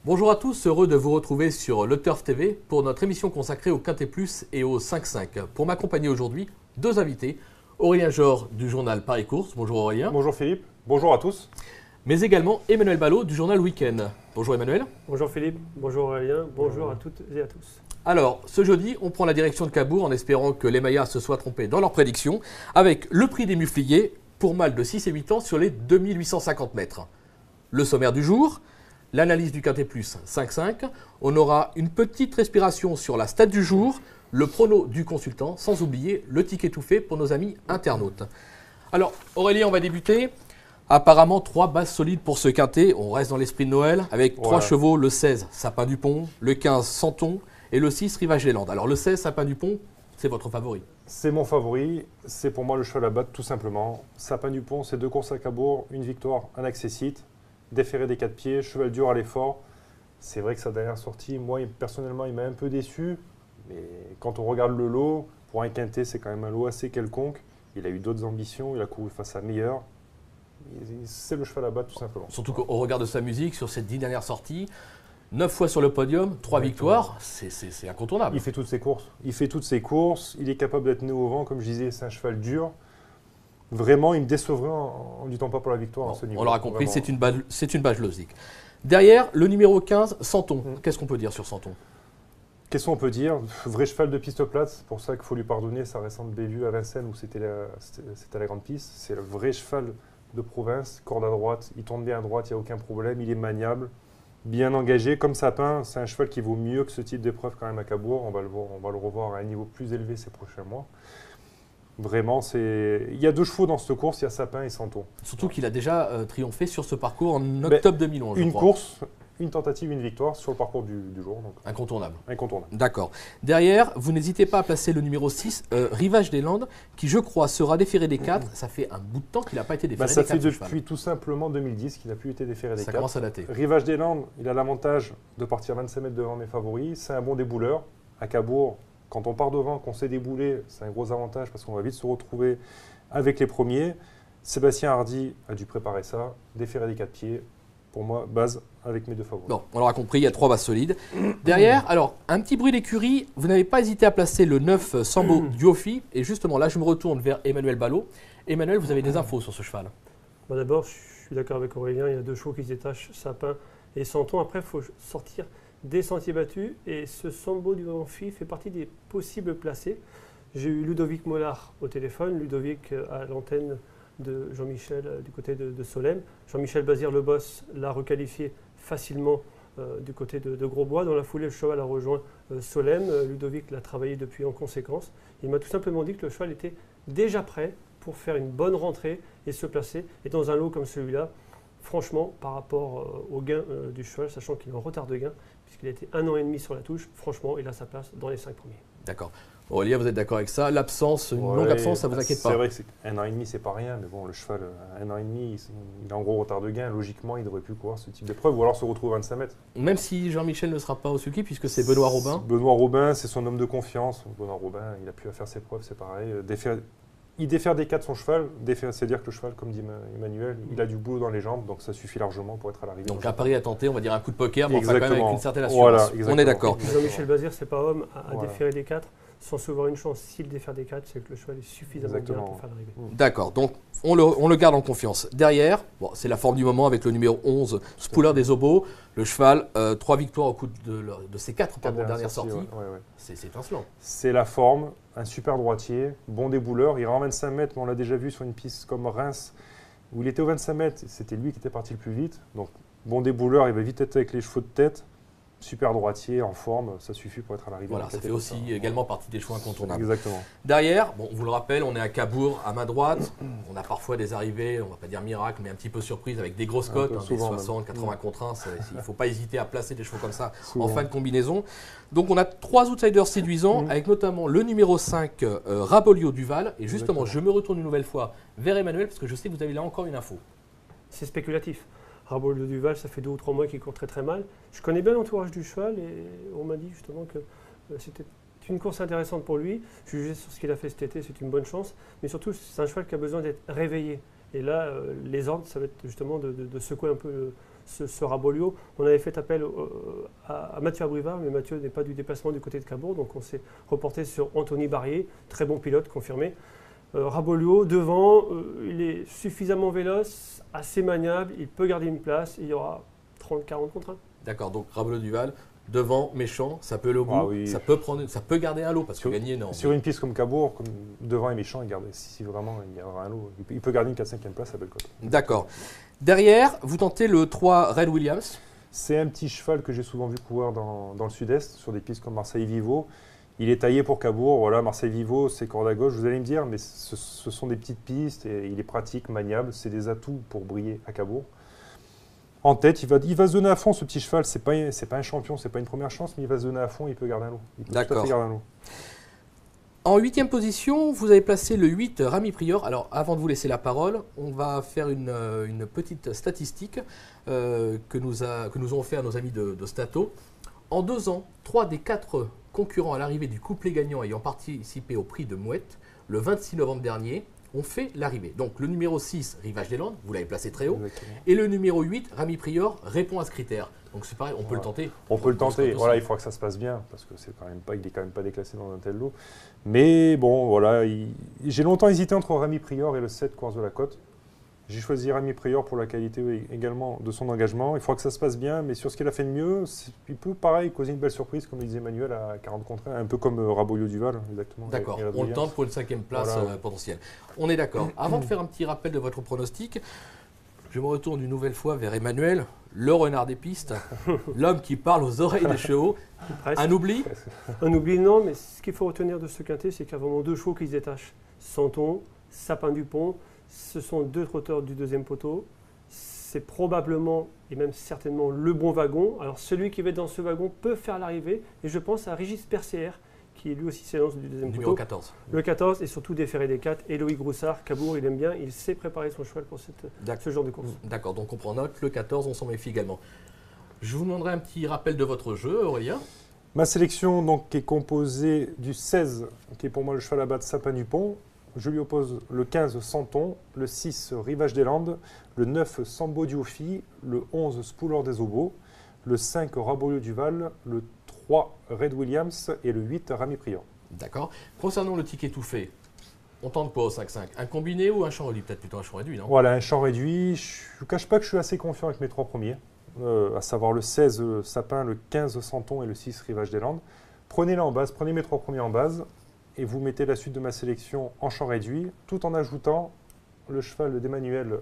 Bonjour à tous, heureux de vous retrouver sur Le Turf TV pour notre émission consacrée au Quintet Plus et au 5-5. Pour m'accompagner aujourd'hui, deux invités, Aurélien Jor du journal Paris Course. Bonjour Aurélien. Bonjour Philippe, bonjour à tous. Mais également Emmanuel Ballot du journal Week-end. Bonjour Emmanuel. Bonjour Philippe, bonjour Aurélien, bonjour à toutes et à tous. Alors, ce jeudi, on prend la direction de Cabourg en espérant que les Mayas se soient trompés dans leurs prédictions avec le prix des Mufliers pour mâles de 6 et 8 ans sur les 2850 mètres. Le sommaire du jour, l'analyse du Quintet Plus 5-5. On aura une petite respiration sur la stat du jour, le prono du consultant, sans oublier le ticket tout fait pour nos amis internautes. Alors, Aurélien, on va débuter. Apparemment, 3 bases solides pour ce Quintet. On reste dans l'esprit de Noël avec 3 chevaux, le 16, Sapin du Pont, le 15, Santon et le 6, Rivage des Landes. Alors, le 16, Sapin du Pont, c'est votre favori? C'est mon favori, c'est pour moi le cheval à battre tout simplement. Sapin du Pont, c'est 2 courses à Cabourg, une victoire, un accessite, déféré des 4 pieds, cheval dur à l'effort. C'est vrai que sa dernière sortie, moi personnellement, il m'a un peu déçu. Mais quand on regarde le lot, pour un Quintet, c'est quand même un lot assez quelconque. Il a eu d'autres ambitions, il a couru face à meilleur. C'est le cheval à battre tout simplement. Surtout qu'au regard de sa musique, sur ces 10 dernières sorties, 9 fois sur le podium, 3 victoires, c'est incontournable. Il fait toutes ses courses. Il est capable d'être né au vent, comme je disais, c'est un cheval dur. Vraiment, il me décevrait en ne luttant pas pour la victoire à ce niveau. On l'aura compris, c'est une base logique. Derrière, le numéro 15, Santon. Qu'est-ce qu'on peut dire sur Santon? Qu'est-ce qu'on peut dire? Vrai cheval de piste plate, c'est pour ça qu'il faut lui pardonner sa récente bévue à Vincennes où c'était la grande piste. C'est le vrai cheval de province, corde à droite, il tourne bien à droite, il n'y a aucun problème, il est maniable, bien engagé. Comme Sapin, c'est un cheval qui vaut mieux que ce type d'épreuve quand même à Cabourg. On va le revoir à un niveau plus élevé ces prochains mois. Vraiment, il y a 2 chevaux dans cette course, il y a Sapin et Santon. Surtout qu'il a déjà triomphé sur ce parcours en octobre 2011, Une course, une tentative, une victoire sur le parcours du jour. Donc. Incontournable. D'accord. Derrière, vous n'hésitez pas à placer le numéro 6, Rivage des Landes, qui je crois sera déféré des 4. Ça fait un bout de temps qu'il n'a pas été déféré des 4. Ça fait depuis tout simplement 2010 qu'il n'a plus été déféré des 4. Ça commence à dater. Rivage des Landes, il a l'avantage de partir 25 mètres devant mes favoris. C'est un bon débouleur. À Cabourg, quand on part devant, qu'on sait débouler, c'est un gros avantage parce qu'on va vite se retrouver avec les premiers. Sébastien Hardy a dû préparer ça, déférer des 4 pieds. Pour moi, base avec mes 2 favoris. Bon, on l'aura compris, il y a 3 bases solides. Derrière, alors, un petit bruit d'écurie. Vous n'avez pas hésité à placer le 9 Sambo Duofi. Et justement, là, je me retourne vers Emmanuel Ballot. Emmanuel, vous avez des infos sur ce cheval? D'abord, je suis d'accord avec Aurélien, il y a 2 chevaux qui se détachent, Sapin et Santon. Après, il faut sortir des sentiers battus. Et ce Sambo Duofi fait partie des possibles placés. J'ai eu Ludovic Mollard au téléphone, Ludovic à l'antenne de Jean-Michel du côté de Solesmes. Jean-Michel Bazir-le-Boss l'a requalifié facilement du côté de Grosbois. Dans la foulée, le cheval a rejoint Solesmes. Ludovic l'a travaillé depuis en conséquence. Il m'a tout simplement dit que le cheval était déjà prêt pour faire une bonne rentrée et se placer. Et dans un lot comme celui-là, franchement, par rapport au gain du cheval, sachant qu'il est en retard de gain, puisqu'il a été 1 an et demi sur la touche, franchement, il a sa place dans les 5 premiers. D'accord. Aurélien, vous êtes d'accord avec ça? L'absence, une longue absence, ça ne vous inquiète pas? C'est vrai que 1 an et demi, c'est pas rien, mais bon, le cheval, 1 an et demi, il a en gros retard de gain. Logiquement, il devrait plus courir ce type d'épreuve, ou alors se retrouver à 25 mètres. Même si Jean-Michel ne sera pas au sulky, puisque c'est Benoît Robin. Benoît Robin, c'est son homme de confiance. Benoît Robin, il a pu faire ses preuves, c'est pareil. Il défère des 4 son cheval, c'est-à-dire que le cheval, comme dit Emmanuel, il a du boulot dans les jambes, donc ça suffit largement pour être à l'arrivée. Donc un pari à tenter, on va dire un coup de poker, mais enfin quand même avec une certaine assurance. Voilà, on est d'accord. Jean-Michel Bazir, c'est pas homme à déférer des 4 sans se voir une chance. S'il défère des 4, c'est que le cheval est suffisamment bien pour faire l'arrivée. D'accord, donc on le garde en confiance. Derrière, c'est la forme du moment avec le numéro 11, Spooler des Obos. Le cheval, 3 victoires au cours de ses 4 dernières sorties. C'est étincelant. C'est la forme, un super droitier, bon débouleur. Il rend 25 mètres, mais on l'a déjà vu sur une piste comme Reims, où il était au 25 mètres. C'était lui qui était parti le plus vite. Donc, bon débouleur, il va vite être avec les chevaux de tête. Super droitier, en forme, ça suffit pour être à l'arrivée. Voilà, ça fait aussi également partie des choix incontournables. Exactement. Derrière, on vous le rappelle, on est à Cabourg, à main droite. On a parfois des arrivées, on ne va pas dire miracle, mais un petit peu surprise avec des grosses cotes, des 60, 80 contre 1. Il ne faut pas hésiter à placer des chevaux comme ça en fin de combinaison. Donc on a 3 outsiders séduisants, avec notamment le numéro 5, Rabolio Duval. Et justement, je me retourne une nouvelle fois vers Emmanuel, parce que je sais que vous avez là encore une info. C'est spéculatif. Rabolio Duval, ça fait 2 ou 3 mois qu'il court très très mal. Je connais bien l'entourage du cheval et on m'a dit justement que c'était une course intéressante pour lui. Jugé sur ce qu'il a fait cet été, c'est une bonne chance. Mais surtout, c'est un cheval qui a besoin d'être réveillé. Et là, les ordres, ça va être justement de secouer un peu ce Rabolio. On avait fait appel à Mathieu Abrivard, mais Mathieu n'est pas du déplacement du côté de Cabourg, donc on s'est reporté sur Anthony Barrier, très bon pilote, confirmé. Rabolio, devant, il est suffisamment véloce, assez maniable, il peut garder une place, il y aura 30-40 contre 1. D'accord, donc Rabolio Duval, devant, méchant, ça peut aller au bout, oui. ça peut garder un lot, parce que gagner, non. Sur une piste comme Cabourg, comme devant et méchant, il garde, si vraiment il y aura un lot, il peut garder une 4-5e place à Bellecote. D'accord. Derrière, vous tentez le 3 Red Williams. C'est un petit cheval que j'ai souvent vu courir dans le sud-est, sur des pistes comme Marseille-Vivo. Il est taillé pour Cabourg. Voilà, Marseille-Vivo, c'est corde à gauche, vous allez me dire, mais ce sont des petites pistes et il est pratique, maniable. C'est des atouts pour briller à Cabourg. En tête, il va se donner à fond, ce petit cheval. C'est pas un champion, c'est pas une première chance, mais il va se donner à fond, il peut garder un lot. Il peut tout à fait garder un lot. En 8e position, vous avez placé le 8 Rami Prior. Alors, avant de vous laisser la parole, on va faire une petite statistique que nous ont fait à nos amis de Stato. En 2 ans, 3 des 4 concurrents à l'arrivée du couplet gagnant ayant participé au prix de Mouette, le 26 novembre dernier, ont fait l'arrivée. Donc le numéro 6, Rivage des Landes, vous l'avez placé très haut. Exactement. Et le numéro 8, Rami Prior, répond à ce critère. Donc c'est pareil, on peut le tenter. On peut le tenter. Voilà, il faudra que ça se passe bien, parce que il n'est quand même pas déclassé dans un tel lot. Mais bon, voilà, j'ai longtemps hésité entre Rami Prior et le 7 Course de la Côte. J'ai choisi Rami Prior pour la qualité également de son engagement. Il faudra que ça se passe bien, mais sur ce qu'il a fait de mieux, il peut, pareil, causer une belle surprise, comme le disait Emmanuel, à 40 contre 1, un peu comme Rabolio Duval, exactement. D'accord, on le tente pour une 5e place potentielle. On est d'accord. Avant de faire un petit rappel de votre pronostic, je me retourne une nouvelle fois vers Emmanuel, le renard des pistes, l'homme qui parle aux oreilles des chevaux. Un oubli? Un oubli, non, mais ce qu'il faut retenir de ce quintet, c'est qu'il y a vraiment 2 chevaux qui se détachent. Santon, Sapin du Pont. Ce sont 2 trotteurs du 2e poteau. C'est probablement et même certainement le bon wagon. Alors celui qui va être dans ce wagon peut faire l'arrivée. Et je pense à Régis Percéer, qui lui aussi s'élance du 2e poteau. Numéro 14. Le 14 et surtout déféré des 4. Et Loïc Groussard, Cabourg, il aime bien. Il sait préparer son cheval pour ce genre de course. D'accord, donc on prend note. Le 14, on s'en méfie également. Je vous demanderai un petit rappel de votre jeu, Aurélien. Ma sélection donc, est composée du 16, qui est pour moi le cheval à battre Sapin du Pont. Je lui oppose le 15 Santon, le 6 Rivage des Landes, le 9 Sambo Diofi, le 11 Spoulor des Obos, le 5 Rabolio Duval, le 3 Red Williams et le 8 Rami Prior. D'accord. Concernant le ticket tout fait, on tente pas au 5-5. Un combiné ou un champ réduit? Peut-être plutôt un champ réduit, non? Voilà, un champ réduit. Je ne vous cache pas que je suis assez confiant avec mes 3 premiers, à savoir le 16 Sapin, le 15 Santon et le 6 Rivage des Landes. Prenez-les en base, prenez mes 3 premiers en base. Et vous mettez la suite de ma sélection en champ réduit, tout en ajoutant le cheval d'Emmanuel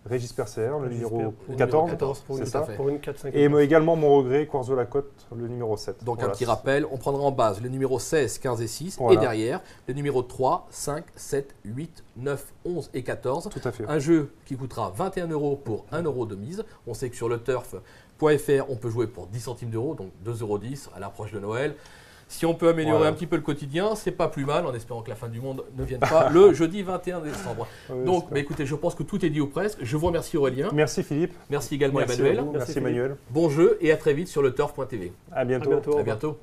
Régis Percéer, le numéro 14, c'est ça. Pour une 4-5. Et également mon regret, Course de la Côte, le numéro 7. Donc voilà, un petit rappel, on prendra en base le numéro 16, 15 et 6, voilà. Et derrière, le numéro 3, 5, 7, 8, 9, 11 et 14. Tout à fait. Un jeu qui coûtera 21 € pour 1 € de mise. On sait que sur le turf.fr, on peut jouer pour 10 centimes d'euros, donc 2,10 € à l'approche de Noël. Si on peut améliorer un petit peu le quotidien, c'est pas plus mal, en espérant que la fin du monde ne vienne pas le jeudi 21 décembre. Oui, donc, écoutez, je pense que tout est dit ou presque. Je vous remercie Aurélien. Merci Philippe. Merci également Merci Emmanuel. Merci Emmanuel. Bon jeu et à très vite sur le turf.tv. À bientôt. À bientôt.